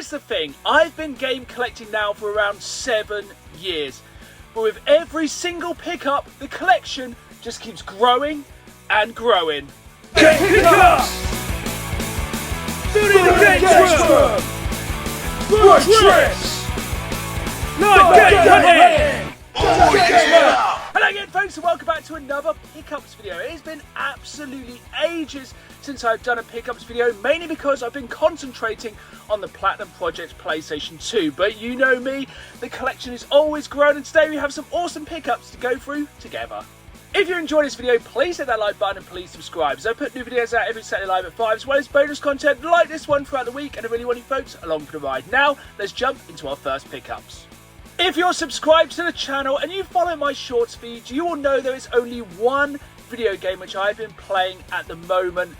Here's the thing, I've been game collecting now for around 7 years. But with every single pickup, the collection just keeps growing and growing. Game pickups! Building the game room! Road trips! Live game hunting! Oh yeah! Hello again folks and welcome back to another pickups video. It has been absolutely ages since I've done a pickups video, mainly because I've been concentrating on the Platinum Project PlayStation 2. But you know me, the collection is always growing, and today we have some awesome pickups to go through together. If you're enjoying this video, please hit that like button and please subscribe, as I put new videos out every Saturday live at 5, as well as bonus content like this one throughout the week, and I really want you folks along for the ride. Now, let's jump into our first pickups. If you're subscribed to the channel and you follow my shorts feed, you will know there is only one video game which I've been playing at the moment,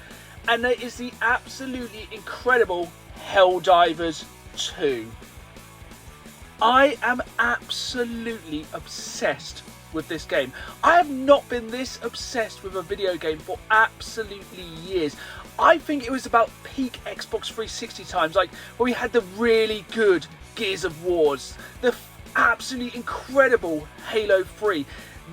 and that is the absolutely incredible Helldivers 2. I am absolutely obsessed with this game. I have not been this obsessed with a video game for absolutely years. I think it was about peak Xbox 360 times, like when we had the really good Gears of Wars, the absolutely incredible Halo 3.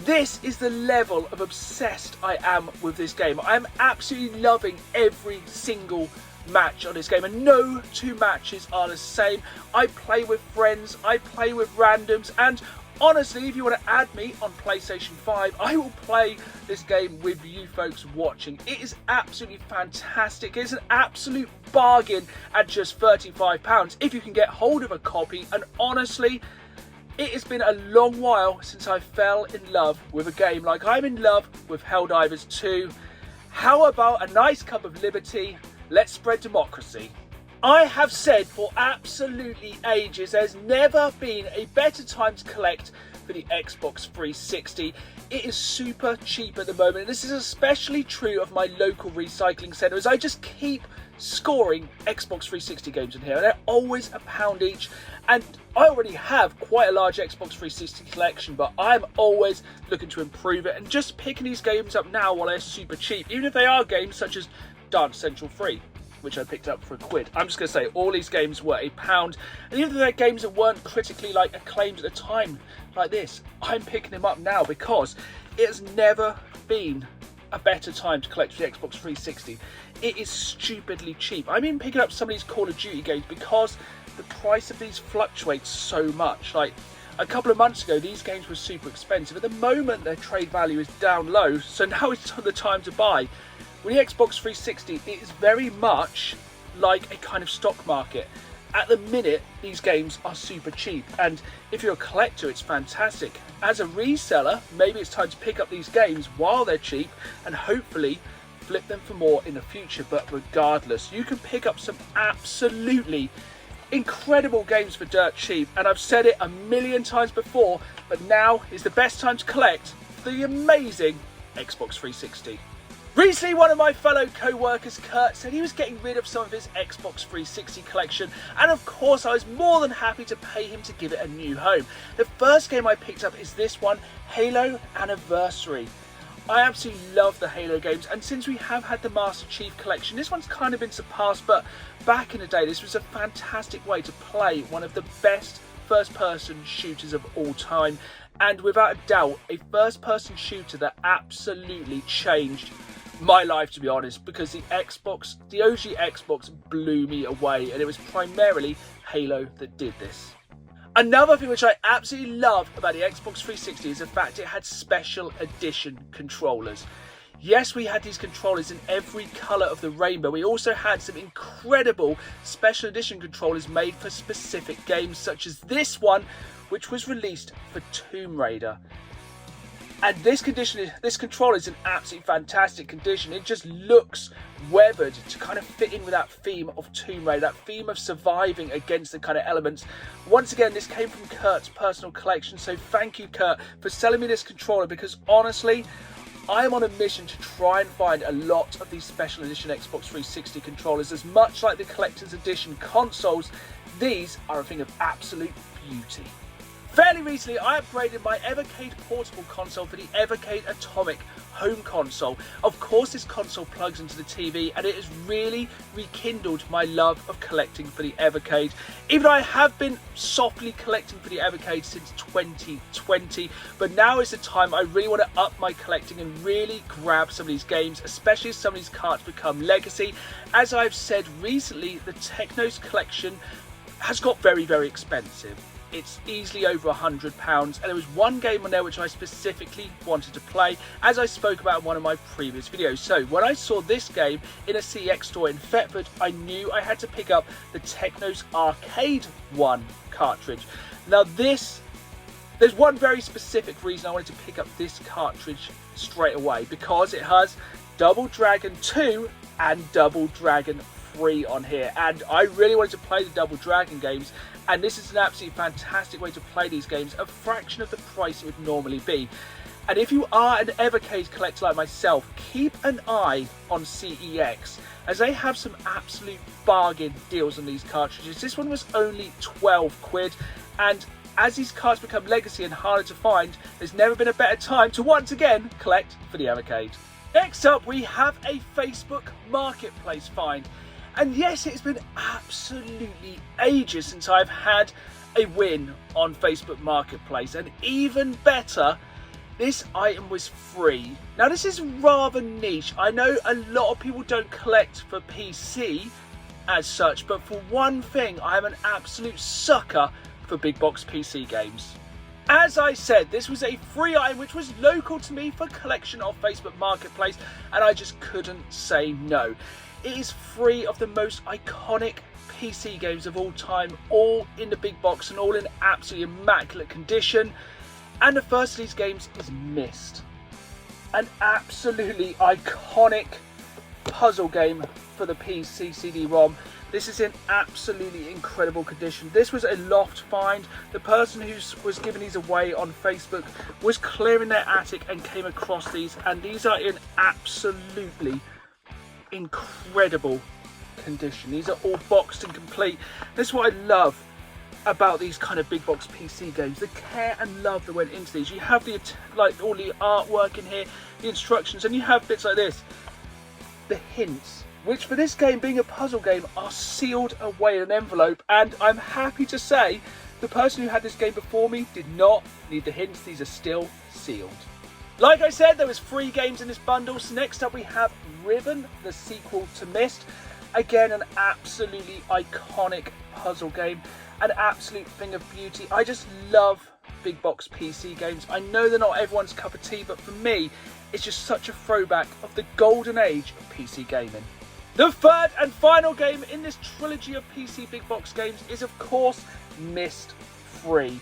This is the level of obsessed I am with this game. I am absolutely loving every single match on this game, and no two matches are the same. I play with friends, I play with randoms, and honestly, if you want to add me on PlayStation 5, I will play this game with you folks watching. It is absolutely fantastic. It's an absolute bargain at just £35 if you can get hold of a copy, and honestly, it has been a long while since I fell in love with a game like I'm in love with Helldivers 2. How about a nice cup of liberty? Let's spread democracy. I have said for absolutely ages there's never been a better time to collect for the Xbox 360. It is super cheap at the moment, and this is especially true of my local recycling centre, as I just keep scoring Xbox 360 games in here, and they're always £1 each. And I already have quite a large Xbox 360 collection, but I'm always looking to improve it, and just picking these games up now while they're super cheap, even if they are games such as Dance Central 3, which I picked up for £1. I'm just going to say all these games were £1, and even though they're games that weren't critically acclaimed at the time like this, I'm picking them up now because it has never been a better time to collect for the Xbox 360. It is stupidly cheap. I'm even picking up some of these Call of Duty games because the price of these fluctuates so much. Like a couple of months ago, these games were super expensive. At the moment, their trade value is down low, so now is the time to buy. With the Xbox 360, it is very much like a kind of stock market. At the minute, these games are super cheap, and if you're a collector, it's fantastic. As a reseller, maybe it's time to pick up these games while they're cheap and hopefully flip them for more in the future. But regardless, you can pick up some absolutely incredible games for dirt cheap, and I've said it a million times before, but now is the best time to collect the amazing Xbox 360. Recently, one of my fellow co-workers, Kurt, said he was getting rid of some of his Xbox 360 collection, and of course I was more than happy to pay him to give it a new home. The first game I picked up is this one, Halo Anniversary. I absolutely love the Halo games, and since we have had the Master Chief collection, this one's kind of been surpassed, but back in the day this was a fantastic way to play one of the best first-person shooters of all time, and without a doubt a first-person shooter that absolutely changed my life, to be honest, because the OG Xbox blew me away, and it was primarily Halo that did this. Another thing which I absolutely love about the Xbox 360 is the fact it had special edition controllers. Yes, we had these controllers in every colour of the rainbow. We also had some incredible special edition controllers made for specific games, such as this one, which was released for Tomb Raider. And this controller is in absolutely fantastic condition. It just looks weathered to kind of fit in with that theme of Tomb Raider, that theme of surviving against the kind of elements. Once again, this came from Kurt's personal collection, so thank you, Kurt, for selling me this controller, because honestly, I am on a mission to try and find a lot of these special edition Xbox 360 controllers. As much like the collector's edition consoles, these are a thing of absolute beauty. Fairly recently, I upgraded my Evercade portable console for the Evercade Atomic home console. Of course, this console plugs into the TV, and it has really rekindled my love of collecting for the Evercade. Even though I have been softly collecting for the Evercade since 2020, but now is the time I really want to up my collecting and really grab some of these games, especially as some of these cards become legacy. As I've said recently, the Technos collection has got very, very expensive. It's easily over £100, and there was one game on there which I specifically wanted to play, as I spoke about in one of my previous videos. So when I saw this game in a CX store in Thetford, I knew I had to pick up the Technos Arcade 1 cartridge. Now there's one very specific reason I wanted to pick up this cartridge straight away, because it has Double Dragon 2 and Double Dragon 3 on here, and I really wanted to play the Double Dragon games, and this is an absolutely fantastic way to play these games, a fraction of the price it would normally be. And if you are an Evercade collector like myself, keep an eye on CEX, as they have some absolute bargain deals on these cartridges. This one was only 12 quid, and as these cards become legacy and harder to find, there's never been a better time to once again collect for the Evercade. Next up, we have a Facebook Marketplace find. And yes, it's been absolutely ages since I've had a win on Facebook Marketplace. And even better, this item was free. Now this is rather niche. I know a lot of people don't collect for PC as such, but for one thing, I am an absolute sucker for big box PC games. As I said, this was a free item which was local to me for collection of Facebook Marketplace, and I just couldn't say no. It is free of the most iconic PC games of all time, all in the big box and all in absolutely immaculate condition. And the first of these games is Myst, an absolutely iconic puzzle game for the PC CD-ROM. This is in absolutely incredible condition. This was a loft find. The person who was giving these away on Facebook was clearing their attic and came across these, and these are in absolutely incredible condition. These are all boxed and complete. This is what I love about these kind of big box PC games, the care and love that went into these. You have the all the artwork in here, the instructions, and you have bits like this, the hints, which for this game being a puzzle game are sealed away in an envelope, and I'm happy to say the person who had this game before me did not need the hints. These are still sealed. Like I said, there was 3 games in this bundle. So next up we have Ribbon, the sequel to Myst. Again, an absolutely iconic puzzle game, an absolute thing of beauty. I just love big box PC games. I know they're not everyone's cup of tea, but for me, it's just such a throwback of the golden age of PC gaming. The third and final game in this trilogy of PC big box games is of course Myst 3.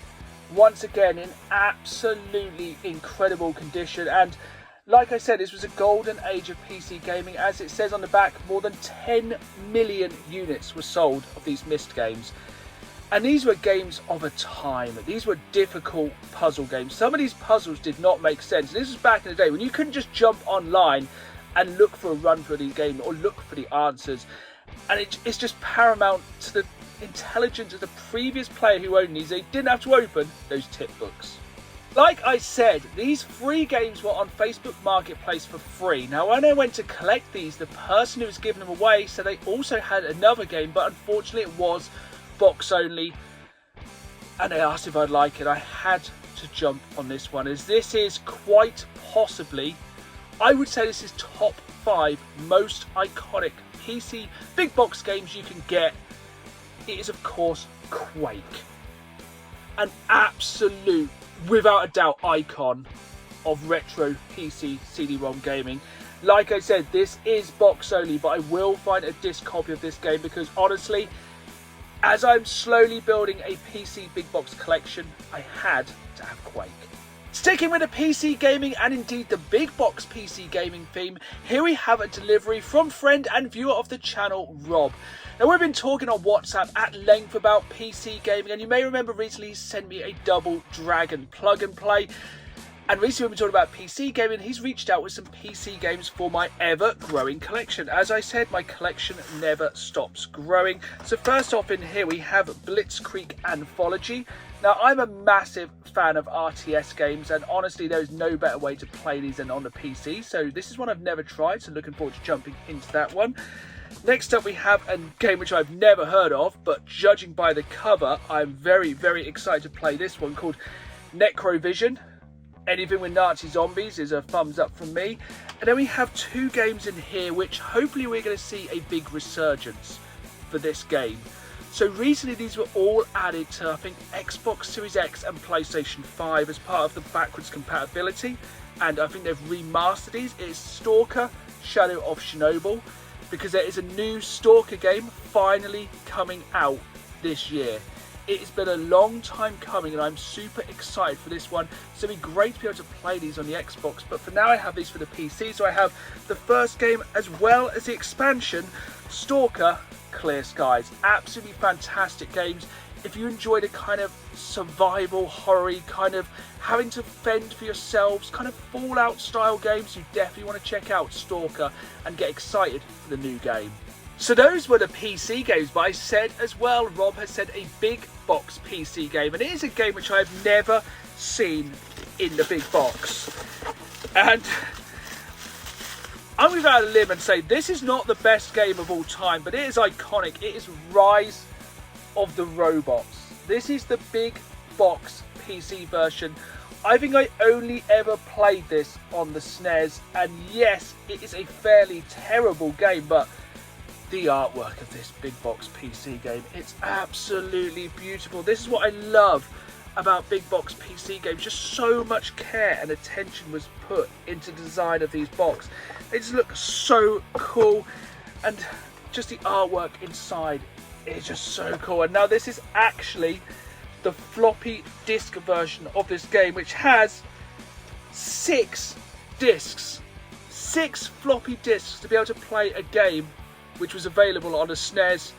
Once again in absolutely incredible condition, and like I said, this was a golden age of PC gaming. As it says on the back, more than 10 million units were sold of these Myst games. And these were games of a time. These were difficult puzzle games. Some of these puzzles did not make sense. This was back in the day when you couldn't just jump online and look for a run for these games or look for the answers. And it's just paramount to the intelligence of the previous player who owned these. They didn't have to open those tip books. Like I said, these 3 games were on Facebook Marketplace for free. Now when I went to collect these, the person who was giving them away said they also had another game, but unfortunately it was box only, and they asked if I'd like it. I had to jump on this one, as this is quite possibly, I would say this is top 5 most iconic PC big box games you can get. It is of course Quake, an absolute, without a doubt, icon of retro PC CD-ROM gaming. Like I said, this is box only, but I will find a disc copy of this game, because honestly, as I'm slowly building a PC big box collection, I had to have Quake. Sticking with the PC gaming and indeed the big box PC gaming theme, here we have a delivery from friend and viewer of the channel, Rob. Now we've been talking on WhatsApp at length about PC gaming, and you may remember recently he sent me a Double Dragon plug and play. And recently we've been talking about PC gaming. He's reached out with some PC games for my ever-growing collection. As I said, my collection never stops growing. So first off in here we have Blitzkrieg Anthology. Now I'm a massive fan of RTS games, and honestly there is no better way to play these than on the PC. So this is one I've never tried, so looking forward to jumping into that one. Next up we have a game which I've never heard of, but judging by the cover I'm very, very excited to play this one, called Necrovision. Anything with Nazi zombies is a thumbs up from me. And then we have two games in here which hopefully we're going to see a big resurgence for this game. So recently these were all added to, I think, Xbox Series X and PlayStation 5 as part of the backwards compatibility. And I think they've remastered these. It's Stalker Shadow of Chernobyl, because there is a new Stalker game finally coming out this year. It has been a long time coming and I'm super excited for this one. So it'd be great to be able to play these on the Xbox, but for now I have these for the PC. So I have the first game as well as the expansion, Stalker Clear Skies. Absolutely fantastic games. If you enjoy the kind of survival horror, kind of having to fend for yourselves, kind of Fallout style games, you definitely want to check out Stalker and get excited for the new game. So those were the PC games, but I said as well, Rob has said a big box PC game, and it is a game which I've never seen in the big box. And I'm going to go out on a limb and say this is not the best game of all time, but it is iconic. It is Rise of the Robots. This is the big box PC version. I think I only ever played this on the SNES, and yes, it is a fairly terrible game, but the artwork of this big box PC game, it's absolutely beautiful. This is what I love about big box PC games. Just so much care and attention was put into the design of these boxes. They just look so cool, and just the artwork inside is just so cool. And now this is actually the floppy disk version of this game, which has 6 discs, 6 floppy discs to be able to play a game which was available on a SNES.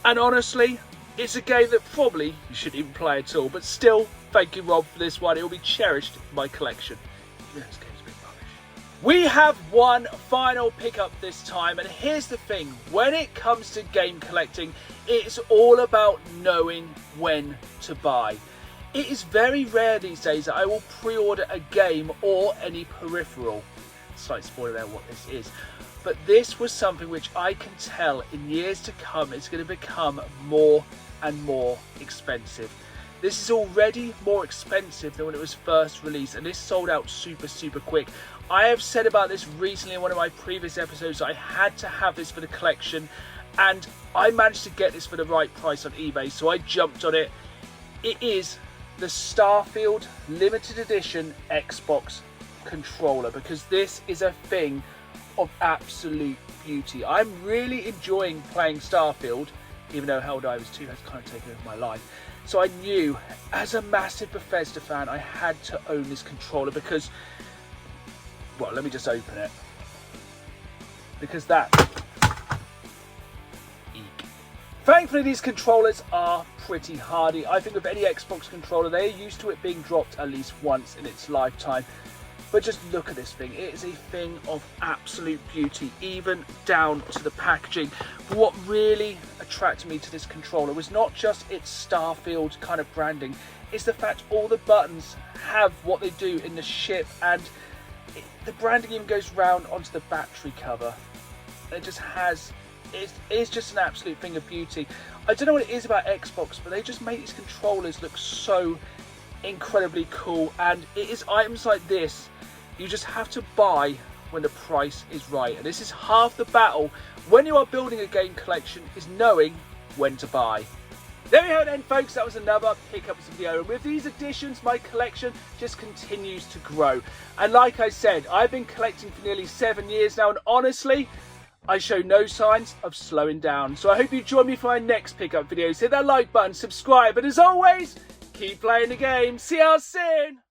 And honestly, it's a game that probably you shouldn't even play at all, but still, thank you Rob for this one. It will be cherished in my collection. This game's been rubbish. We have one final pickup this time, and here's the thing, when it comes to game collecting, it's all about knowing when to buy. It is very rare these days that I will pre-order a game or any peripheral. Slight spoiler there what this is. But this was something which I can tell in years to come it's going to become more and more expensive. This is already more expensive than when it was first released, and this sold out super quick. I have said about this recently in one of my previous episodes. I had to have this for the collection, and I managed to get this for the right price on eBay, so I jumped on it. It is the Starfield limited edition Xbox controller, because this is a thing of absolute beauty. I'm really enjoying playing Starfield, even though Helldivers 2 has kind of taken over my life. So I knew, as a massive Bethesda fan, I had to own this controller because, well, let me just open it. Because that, eek. Thankfully these controllers are pretty hardy. I think with any Xbox controller, they're used to it being dropped at least once in its lifetime. But just look at this thing. It is a thing of absolute beauty, even down to the packaging. But what really attracted me to this controller was not just its Starfield kind of branding, it's the fact all the buttons have what they do in the ship, and the branding even goes round onto the battery cover. It just has, it's just an absolute thing of beauty. I don't know what it is about Xbox, but they just make these controllers look so incredibly cool, and it is items like this you just have to buy when the price is right, and this is half the battle when you are building a game collection, is knowing when to buy. There we have it then folks, that was another pickups video, and with these additions my collection just continues to grow. And like I said, I've been collecting for nearly 7 years now, and honestly I show no signs of slowing down. So I hope you join me for my next pickup videos. Hit that like button, subscribe, and as always, keep playing the game. See you all soon.